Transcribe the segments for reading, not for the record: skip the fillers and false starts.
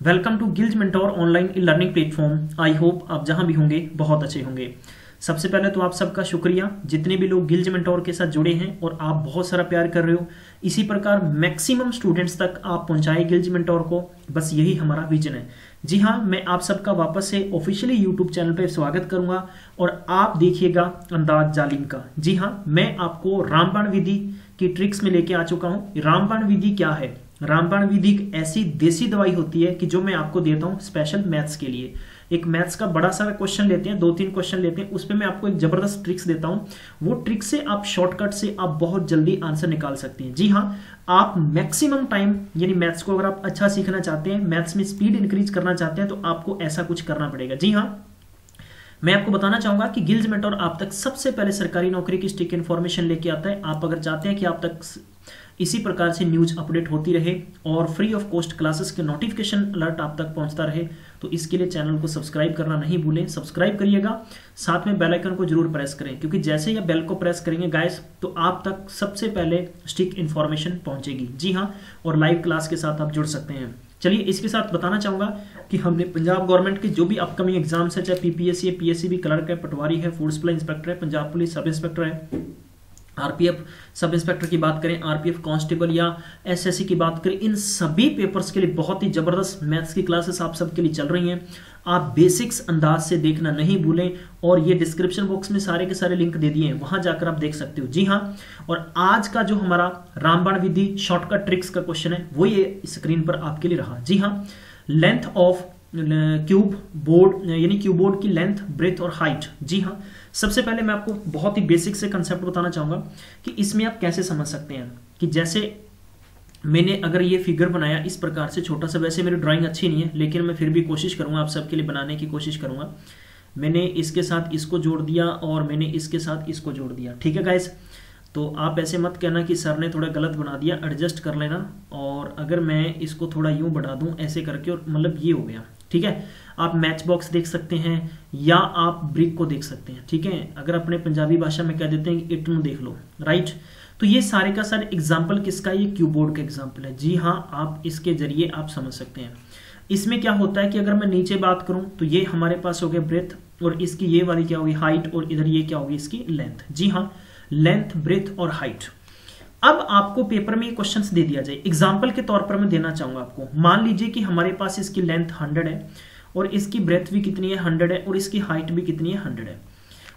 Welcome to Gillz Mentor online e learning platform. I hope आप जहां भी होंगे बहुत अच्छे होंगे। सबसे पहले तो आप सबका शुक्रिया, जितने भी लोग गिल्ज मेंटोर के साथ जुड़े हैं और आप बहुत सारा प्यार कर रहे हो। इसी प्रकार मैक्सिमम स्टूडेंट्स तक आप पहुंचाए गिल्ज मेंटोर को, बस यही हमारा विजन है। जी हाँ, मैं आप सबका वापस से ऑफिशियली यूट्यूब चैनल पर स्वागत करूंगा और आप देखिएगा अंदाज जालिम का। जी हाँ, मैं आपको रामबाण विधि की ट्रिक्स में लेके आ चुका हूं। रामबाण विधि क्या है? रामबाण विधि एक ऐसी देसी दवाई होती है कि जो मैं आपको देता हूं स्पेशल मैथ्स के लिए। एक मैथ्स का बड़ा सारा क्वेश्चन लेते हैं, 2-3 क्वेश्चन लेते हैं, उस पर मैं आपको एक जबरदस्त ट्रिक्स देता हूं। वो ट्रिक से आप शॉर्टकट से आप बहुत जल्दी आंसर निकाल सकते हैं। जी हाँ, आप मैक्सिमम टाइम यानी मैथ्स को अगर आप अच्छा सीखना चाहते हैं, मैथ्स में स्पीड इंक्रीज करना चाहते हैं, तो आपको ऐसा कुछ करना पड़ेगा। जी हाँ, मैं आपको बताना चाहूंगा कि गिल्ज मेंटोर आप तक सबसे पहले सरकारी नौकरी की स्टिक इन्फॉर्मेशन लेके आता है। आप अगर चाहते हैं कि आप तक इसी प्रकार से न्यूज अपडेट होती रहे और फ्री ऑफ कॉस्ट क्लासेस के नोटिफिकेशन अलर्ट आप तक पहुंचता रहे, तो इसके लिए चैनल को सब्सक्राइब करना नहीं भूलें। सब्सक्राइब करिएगा, साथ में बेल आइकन को जरूर प्रेस करें, क्योंकि जैसे ही बेल को प्रेस करेंगे गाइस, तो आप तक सबसे पहले स्टिक इन्फॉर्मेशन पहुंचेगी। जी हाँ, और लाइव क्लास के साथ आप जुड़ सकते हैं। चलिए, इसके साथ बताना चाहूंगा कि हमने पंजाब गवर्नमेंट के जो भी अपकमिंग एग्जाम्स है, चाहे पीपीएससी है, पीएससी क्लर्क है, पटवारी है, फूड सप्लाई इंस्पेक्टर है, पंजाब पुलिस सब इंस्पेक्टर है, आरपीएफ सब इंस्पेक्टर की बात करें, आरपीएफ कांस्टेबल या एसएससी की बात करें, इन सभी पेपर्स के लिए बहुत ही जबरदस्त मैथ्स की क्लासेस आप सबके लिए चल रही हैं। आप बेसिक्स अंदाज से देखना नहीं भूलें, और ये डिस्क्रिप्शन बॉक्स में सारे के सारे लिंक दे दिए हैं, वहां जाकर आप देख सकते हो। जी हाँ, और आज का जो हमारा रामबाण विधि शॉर्टकट ट्रिक्स का क्वेश्चन है, वो ये स्क्रीन पर आपके लिए रहा। जी हाँ, लेंथ ऑफ क्यूब बोर्ड यानी क्यूब बोर्ड की लेंथ, ब्रेथ और हाइट। जी हाँ, सबसे पहले मैं आपको बहुत ही बेसिक से कंसेप्ट बताना चाहूंगा कि इसमें आप कैसे समझ सकते हैं। कि जैसे मैंने अगर ये फिगर बनाया इस प्रकार से छोटा सा, वैसे मेरी ड्राइंग अच्छी नहीं है लेकिन मैं फिर भी कोशिश करूंगा, आप सबके लिए बनाने की कोशिश करूंगा। मैंने इसके साथ इसको जोड़ दिया और मैंने इसके साथ इसको जोड़ दिया। ठीक है गाइस, तो आप ऐसे मत कहना कि सर ने थोड़ा गलत बना दिया, एडजस्ट कर लेना। और अगर मैं इसको थोड़ा यूं बढ़ा दूं ऐसे करके, और मतलब ये हो गया। ठीक है, आप मैच बॉक्स देख सकते हैं या आप ब्रिक को देख सकते हैं। ठीक है, अगर अपने पंजाबी भाषा में कह देते हैं कि इट नू देख लो, राइट। तो ये सारे का सारे एग्जाम्पल किसका? ये क्यूबोर्ड का एग्जाम्पल है। जी हाँ, आप इसके जरिए आप समझ सकते हैं। इसमें क्या होता है कि अगर मैं नीचे बात करूं तो ये हमारे पास हो गया ब्रेथ, और इसकी ये वाली क्या होगी? हाइट, और इधर ये क्या होगी? इसकी लेंथ। जी हाँ, लेंथ, ब्रेथ और हाइट। अब आपको पेपर में क्वेश्चंस दे दिया जाए, एग्जाम्पल के तौर पर मैं देना चाहूंगा आपको। मान लीजिए कि हमारे पास इसकी लेंथ 100 है और इसकी ब्रेथ भी कितनी है? 100 है, और इसकी हाइट भी कितनी है? 100 है।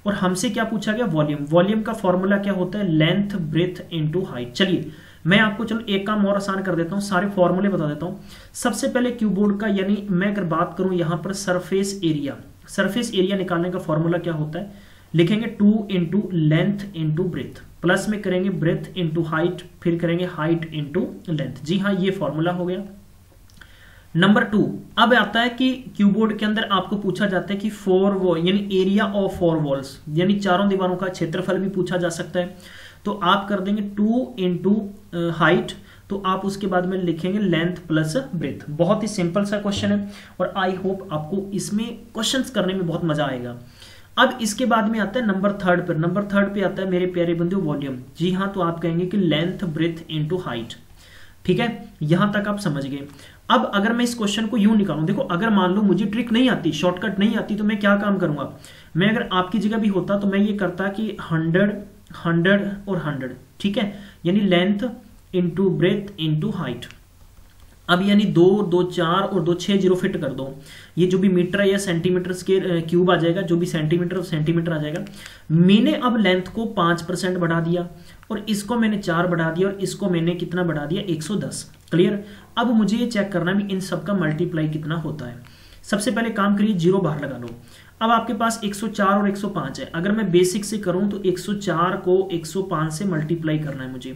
और हमसे क्या पूछा गया? वॉल्यूम। वॉल्यूम का फॉर्मूला क्या होता है? Length, breadth into height. चलिए, मैं आपको चलो एक काम और आसान कर देता हूं, सारे फॉर्मूले बता देता हूं। सबसे पहले क्यूबोर्ड का, यानी मैं अगर बात करूं यहां पर सरफेस एरिया, सरफेस एरिया निकालने का फॉर्मूला क्या होता है? लिखेंगे 2 into length into breadth, plus में करेंगे ब्रेथ इंटू हाइट, फिर करेंगे हाइट इंटू लेंथ। जी हाँ, ये फॉर्मूला हो गया। नंबर 2, अब आता है कि क्यूबोर्ड के अंदर आपको पूछा जाता है कि 4 वॉल यानी एरिया ऑफ 4 वॉल्स, यानी चारों दीवारों का क्षेत्रफल भी पूछा जा सकता है। तो आप कर देंगे 2 इंटू हाइट, तो आप उसके बाद में लिखेंगे लेंथ प्लस ब्रेथ। बहुत ही सिंपल सा क्वेश्चन है और आई होप आपको इसमें क्वेश्चंस करने में बहुत मजा आएगा। अब इसके बाद में आता है नंबर 3 पर। नंबर 3 पे आता है मेरे प्यारे बंधु वॉल्यूम। जी हाँ, तो आप कहेंगे कि लेंथ, ब्रेथ इनटू हाइट। ठीक है, यहां तक आप समझ गए। अब अगर मैं इस क्वेश्चन को यूं निकालूं, देखो अगर मान लो मुझे ट्रिक नहीं आती, शॉर्टकट नहीं आती, तो मैं क्या काम करूंगा? मैं अगर आपकी जगह भी होता तो मैं ये करता कि 100, 100 और 100। ठीक है, यानी length into breadth into height. अब यानी 2, 2, 4 और 2, 6 जीरो फिट कर दो। ये जो भी मीटर या सेंटीमीटर के क्यूब आ जाएगा, जो भी सेंटीमीटर सेंटीमीटर आ जाएगा। मैंने अब लेंथ को 5% बढ़ा दिया, और इसको मैंने 4 बढ़ा दिया, और इसको मैंने कितना बढ़ा दिया? 110। क्लियर। अब मुझे ये चेक करना भी इन सब का मल्टीप्लाई कितना होता है। सबसे पहले काम करिए, 0 बाहर लगा लो। अब आपके पास 104 और 105 है। अगर मैं बेसिक से करूं तो 104 को 105 से मल्टीप्लाई करना है मुझे।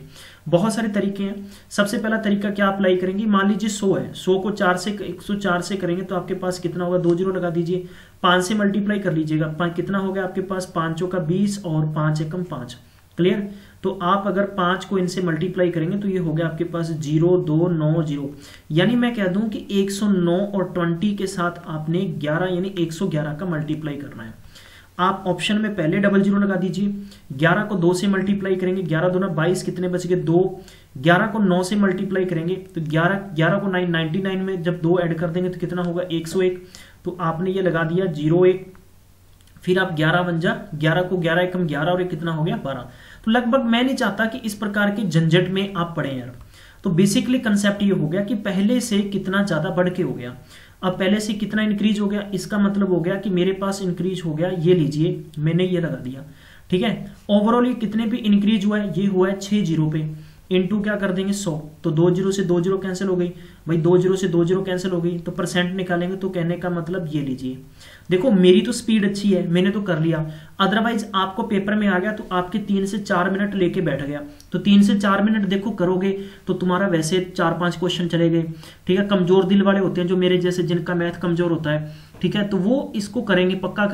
बहुत सारे तरीके हैं। सबसे पहला तरीका क्या अप्लाई करेंगे? मान लीजिए 100 है, 100 को 104 से करेंगे तो आपके पास कितना होगा? 2 जीरो लगा दीजिए, 5 से मल्टीप्लाई कर लीजिएगा। कितना हो गया आपके पास? 5 का 20 और 5 एकम 5। क्लियर। तो आप अगर 5 को इनसे मल्टीप्लाई करेंगे तो ये हो गया आपके पास 0, 2, 9, 0। यानी मैं कह दूं कि 109 और 20 के साथ आपने 11 यानी 111 का मल्टीप्लाई करना है। आप ऑप्शन में पहले डबल जीरो लगा दीजिए। 11 को 2 से मल्टीप्लाई करेंगे, 11 दूना 22, कितने बच गए? 2। 11 को 9 से मल्टीप्लाई करेंगे तो 11 को 99 में जब 2 ऐड कर देंगे तो कितना होगा 101। तो आपने ये लगा दिया 01, फिर आप 11 बन जा, 11 को 11 एकम 11 और ये कितना हो गया 12। तो लगभग मैं नहीं चाहता कि इस प्रकार के झंझट में आप पढ़ें यार। तो बेसिकली कंसेप्ट ये हो गया कि पहले से कितना ज्यादा बढ़ के हो गया। अब पहले से कितना इंक्रीज हो गया, इसका मतलब हो गया कि मेरे पास इंक्रीज हो गया, ये लीजिए मैंने ये लगा दिया, ठीक है। ओवरऑल ये कितने पे इंक्रीज हुआ है, ये हुआ है 6 जीरो पे, इनटू क्या कर देंगे 100, तो 2 जीरो से 2 जीरो कैंसिल हो गई भाई, 2 जीरो से 2 जीरो कैंसिल हो गई, तो परसेंट निकालेंगे तो कहने का मतलब ये लीजिए। देखो मेरी तो स्पीड अच्छी है, मैंने तो कर लिया, अदरवाइज आपको पेपर में आ गया तो आपके 3 से 4 मिनट लेके बैठ गया, तो 3 से 4 मिनट देखो करोगे तो तुम्हारा वैसे 4-5 क्वेश्चन चले गए, ठीक है। कमजोर दिल वाले होते हैं जो मेरे जैसे, जिनका मैथ कमजोर होता है, ठीक है, तो वो इसको करेंगे, पक्का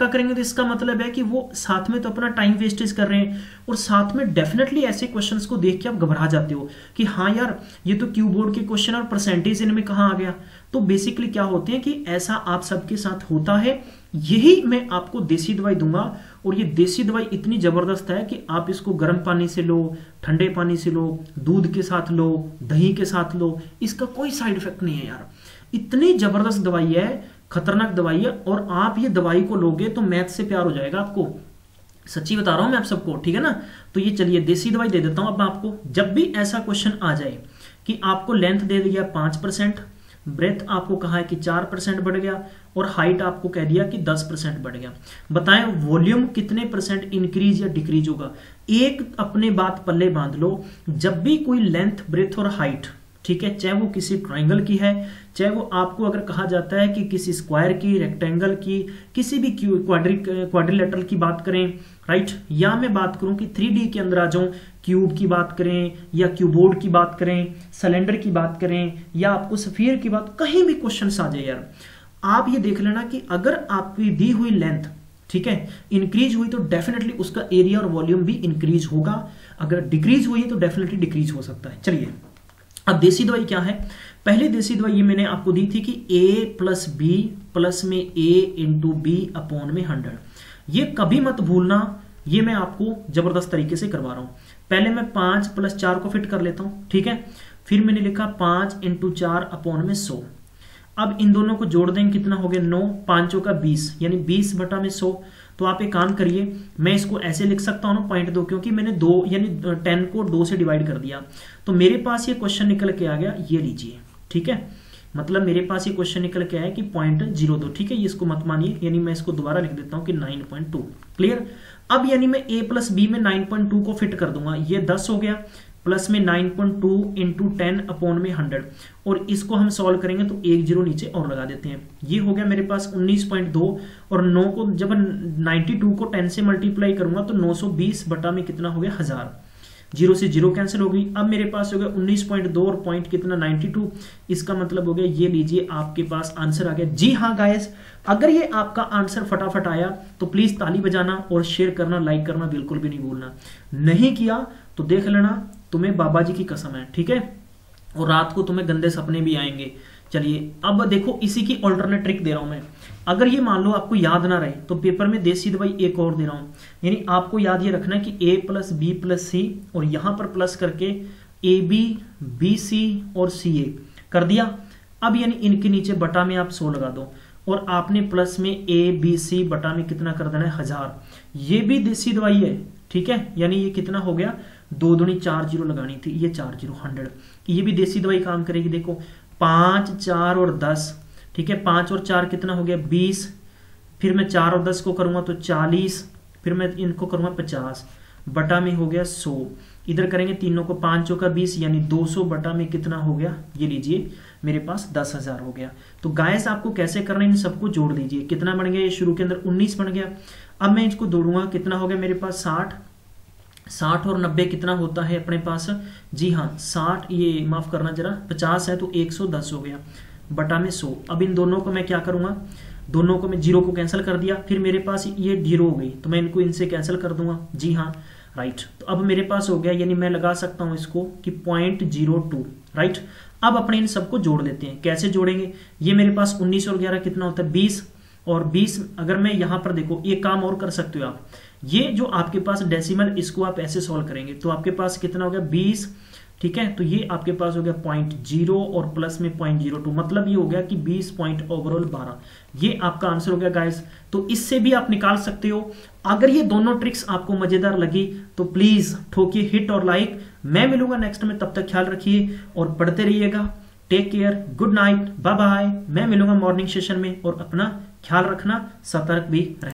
करेंगे तो इसका मतलब है कि वो साथ में तो अपना टाइम वेस्टेज कर रहे हैं, और साथ में डेफिनेटली ऐसे क्वेश्चंस को देख के आप घबरा जाते हो कि हाँ यार ये तो क्यू बोर्ड के क्वेश्चन और परसेंटेज इनमें कहाँ आ गया। तो बेसिकली क्या होते हैं कि ऐसा आप सबके साथ होता है, यही मैं आपको देसी दवाई दूंगा, और ये देसी दवाई इतनी जबरदस्त है कि आप इसको गर्म पानी से लो, ठंडे पानी से लो, दूध के साथ लो, दही के साथ लो, इसका कोई साइड इफेक्ट नहीं है यार। इतनी जबरदस्त दवाई है, खतरनाक दवाई है, और आप ये दवाई को लोगे तो मैथ से प्यार हो जाएगा आपको, सच्ची बता रहा हूं मैं आप सबको, ठीक है ना। तो ये चलिए देसी दवाई दे देता हूं अब आपको। जब भी ऐसा क्वेश्चन आ जाए कि आपको लेंथ दे दिया 5%, ब्रेथ आपको कहा है कि 4% बढ़ गया, और हाइट आपको कह दिया कि 10% बढ़ गया, बताएं वॉल्यूम कितने परसेंट इंक्रीज या डिक्रीज होगा। एक अपने बात पल्ले बांध लो, जब भी कोई लेंथ, ब्रेथ और हाइट, ठीक है, चाहे वो किसी ट्राइंगल की है, चाहे वो आपको अगर कहा जाता है कि किसी स्क्वायर की, रेक्टेंगल की, किसी भी क्वाड्रिलेटरल की बात करें, राइट, या मैं बात करूं कि 3D के अंदर आ जाऊं, क्यूब की बात करें या क्यूबोर्ड की बात करें, सिलेंडर की बात करें, या आपको स्फीयर की बात, कहीं भी क्वेश्चन आ जाए यार, आप ये देख लेना कि अगर आपकी दी हुई लेंथ, ठीक है, इंक्रीज हुई तो डेफिनेटली उसका एरिया और वॉल्यूम भी इंक्रीज होगा, अगर डिक्रीज हुई तो डेफिनेटली डिक्रीज हो सकता है। चलिए अब देसी दवाई क्या है। पहले देसी दवाई ये मैंने आपको दी थी कि a प्लस बी प्लस में a इंटू बी अपॉन में 100। ये कभी मत भूलना, ये मैं आपको जबरदस्त तरीके से करवा रहा हूं। पहले मैं 5 प्लस 4 को फिट कर लेता हूं, ठीक है, फिर मैंने लिखा 5 इंटू 4 अपॉन में 100। अब इन दोनों को जोड़ देंगे, कितना हो गया 9, 5 का 20, यानी 20 बटा में 100। तो आप एक काम करिए, मैं इसको ऐसे लिख सकता हूं ना 0.2, क्योंकि मैंने 2 यानी 10 को 2 से डिवाइड कर दिया, तो मेरे पास ये क्वेश्चन निकल के आ गया, ये लीजिए, ठीक है, मतलब मेरे पास ये क्वेश्चन निकल के आया कि 0.02, ठीक है, ये इसको मत मानिए, यानी मैं इसको दोबारा लिख देता हूं कि 9.2। क्लियर। अब यानी मैं a प्लस बी में 9.2 को फिट कर दूंगा, ये 10 हो गया, प्लस में 9.2 इंटू 10 अपॉन में 100, और इसको हम सॉल्व करेंगे तो 1 जीरो नीचे और लगा देते हैं, ये हो गया मेरे पास 19.2, और 9 को जब 92 को 10 से मल्टीप्लाई करूंगा तो 920 बटा में कितना हो गया 1000, जीरो से जीरो कैंसिल हो गई। अब मेरे पास हो गया 19.2 और पॉइंट कितना 92, इसका मतलब हो गया ये लीजिए आपके पास आंसर आ गया। जी हाँ गाइस, अगर ये आपका आंसर फटाफट आया तो प्लीज ताली बजाना और शेयर करना, लाइक करना बिल्कुल भी नहीं भूलना, नहीं किया तो देख लेना तुम्हें बाबा जी की कसम है, ठीक है, और रात को तुम्हें गंदे सपने भी आएंगे। चलिए अब देखो इसी की ऑल्टरनेट ट्रिक दे रहा हूं मैं। अगर ये मान लो आपको याद ना रहे तो पेपर में देसी दवाई एक और दे रहा हूं, यानी आपको याद ये रखना है कि a प्लस बी प्लस सी, और यहां पर प्लस करके ए बी बी सी और सी ए कर दिया। अब यानी इनके नीचे बटा में आप 100 लगा दो, और आपने प्लस में ए बी सी बटा में कितना कर देना है 1000। ये भी देसी दवाई है, ठीक है, यानी ये कितना हो गया 2 दूनी 4 जीरो लगानी थी, ये 4 जीरो 100। ये भी देसी दवाई काम करेगी। देखो 5 4 और 10, ठीक है, 5 और 4 कितना हो गया 20, फिर मैं 4 और 10 को करूंगा तो 40, फिर मैं इनको करूंगा 50 बटा में हो गया 100। इधर करेंगे तीनों को, 5 का 20 यानी 200 बटा में कितना हो गया, ये लीजिए मेरे पास 10,000 हो गया। तो गाइस आपको कैसे करना है, इन सबको जोड़ दीजिए, कितना बन गया, ये शुरू के अंदर 19 बन गया। अब मैं इसको जोड़ूंगा, कितना हो गया मेरे पास 60 और 90 कितना होता है अपने पास, जी हाँ 60, ये माफ करना जरा 50 है तो 110 हो गया बटा में 100। अब इन दोनों को मैं क्या करूंगा, दोनों को मैं जीरो को कैंसिल कर दिया, फिर मेरे पास ये जीरो हो गई तो मैं इनको इनसे कैंसिल कर दूंगा, जी हाँ राइट। तो अब मेरे पास हो गया, यानी मैं लगा सकता हूं इसको कि 0.02, राइट। अब अपने इन सबको जोड़ लेते हैं, कैसे जोड़ेंगे, ये मेरे पास 19 और 11 कितना होता है 20, और 20 अगर मैं यहां पर देखो, ये काम और कर सकते हो आप, ये जो आपके पास डेसिमल, इसको आप ऐसे सॉल्व करेंगे तो आपके पास कितना हो गया 20, ठीक है, तो ये आपके पास हो गया 0.0 और प्लस में 0.02, मतलब ये हो गया कि 20 पॉइंट ओवरऑल 12। ये आपका आंसर हो गया गाइस। तो इससे भी आप निकाल सकते हो। अगर ये दोनों ट्रिक्स आपको मजेदार लगी तो प्लीज ठोकिए हिट और लाइक। मैं मिलूंगा नेक्स्ट में, तब तक ख्याल रखिए और पढ़ते रहिएगा। Take care, good night, bye bye. मैं मिलूंगा मॉर्निंग सेशन में, और अपना ख्याल रखना, सतर्क भी रहे।